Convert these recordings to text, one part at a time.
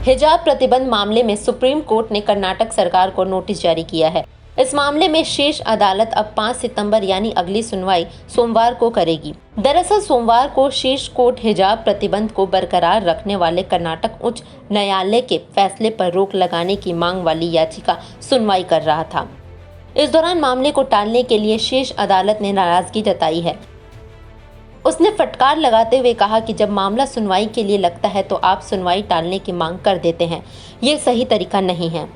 हिजाब प्रतिबंध मामले में सुप्रीम कोर्ट ने कर्नाटक सरकार को नोटिस जारी किया है। इस मामले में शीर्ष अदालत अब 5 सितंबर यानी अगली सुनवाई सोमवार को करेगी। दरअसल सोमवार को शीर्ष कोर्ट हिजाब प्रतिबंध को बरकरार रखने वाले कर्नाटक उच्च न्यायालय के फैसले पर रोक लगाने की मांग वाली याचिका सुनवाई कर रहा था। इस दौरान मामले को टालने के लिए शीर्ष अदालत ने नाराजगी जताई है। उसने फटकार लगाते हुए कहा कि जब मामला सुनवाई के लिए लगता है तो आप सुनवाई टालने की मांग कर देते हैं, ये सही तरीका नहीं है।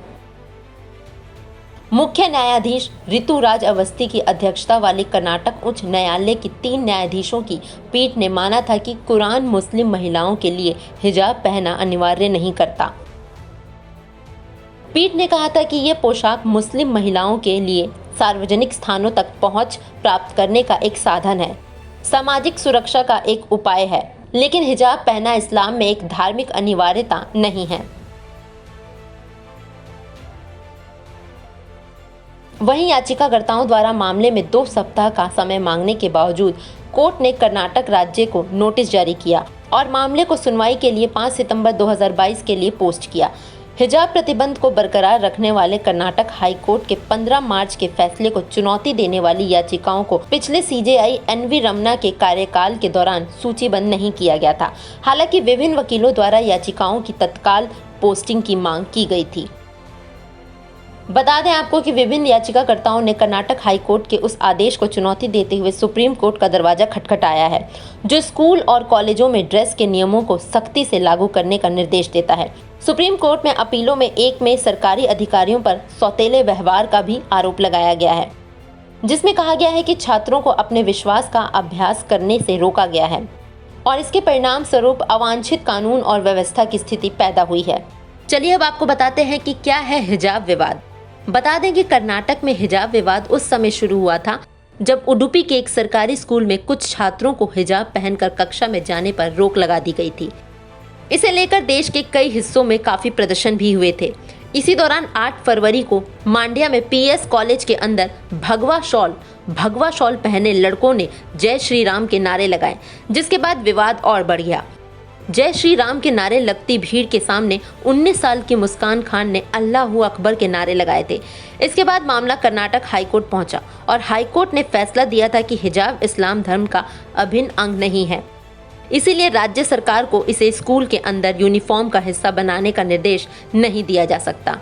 मुख्य न्यायाधीश ऋतुराज अवस्थी की अध्यक्षता वाली कर्नाटक उच्च न्यायालय की 3 न्यायाधीशों की पीठ ने माना था कि कुरान मुस्लिम महिलाओं के लिए हिजाब पहनना अनिवार्य नहीं करता। पीठ ने कहा था कि ये पोशाक मुस्लिम महिलाओं के लिए सार्वजनिक स्थानों तक पहुंच प्राप्त करने का एक साधन है, सामाजिक सुरक्षा का एक उपाय है, लेकिन हिजाब पहनना इस्लाम में एक धार्मिक अनिवार्यता नहीं है। वहीं याचिकाकर्ताओं द्वारा मामले में 2 सप्ताह का समय मांगने के बावजूद कोर्ट ने कर्नाटक राज्य को नोटिस जारी किया और मामले को सुनवाई के लिए 5 सितंबर 2022 के लिए पोस्ट किया। हिजाब प्रतिबंध को बरकरार रखने वाले कर्नाटक हाई कोर्ट के 15 मार्च के फैसले को चुनौती देने वाली याचिकाओं को पिछले सीजेआई एनवी रमना के कार्यकाल के दौरान सूचीबद्ध नहीं किया गया था। हालांकि विभिन्न वकीलों द्वारा याचिकाओं की तत्काल पोस्टिंग की मांग की गई थी। बता दें आपको कि विभिन्न याचिकाकर्ताओं ने कर्नाटक हाई कोर्ट के उस आदेश को चुनौती देते हुए सुप्रीम कोर्ट का दरवाजा खटखटाया है, जो स्कूल और कॉलेजों में ड्रेस के नियमों को सख्ती से लागू करने का निर्देश देता है। सुप्रीम कोर्ट में अपीलों में एक में सरकारी अधिकारियों पर सौतेले व्यवहार का भी आरोप लगाया गया है, जिसमें कहा गया है कि छात्रों को अपने विश्वास का अभ्यास करने से रोका गया है और इसके परिणाम स्वरूप अवांछित कानून और व्यवस्था की स्थिति पैदा हुई है। चलिए अब आपको बताते हैं कि क्या है हिजाब विवाद। बता दें कि कर्नाटक में हिजाब विवाद उस समय शुरू हुआ था जब उडुपी के एक सरकारी स्कूल में कुछ छात्रों को हिजाब पहनकर कक्षा में जाने पर रोक लगा दी गई थी। इसे लेकर देश के कई हिस्सों में काफी प्रदर्शन भी हुए थे। इसी दौरान 8 फरवरी को मांड्या में पीएस कॉलेज के अंदर भगवा शॉल पहने लड़कों ने जय श्री राम के नारे लगाए, जिसके बाद विवाद और बढ़ गया। जय श्री राम के नारे लगती भीड़ के सामने 19 साल की मुस्कान खान ने अल्लाहू अकबर के नारे लगाए थे। इसके बाद मामला कर्नाटक हाईकोर्ट पहुंचा और हाईकोर्ट ने फैसला दिया था कि हिजाब इस्लाम धर्म का अभिन्न अंग नहीं है, इसीलिए राज्य सरकार को इसे स्कूल के अंदर यूनिफॉर्म का हिस्सा बनाने का निर्देश नहीं दिया जा सकता।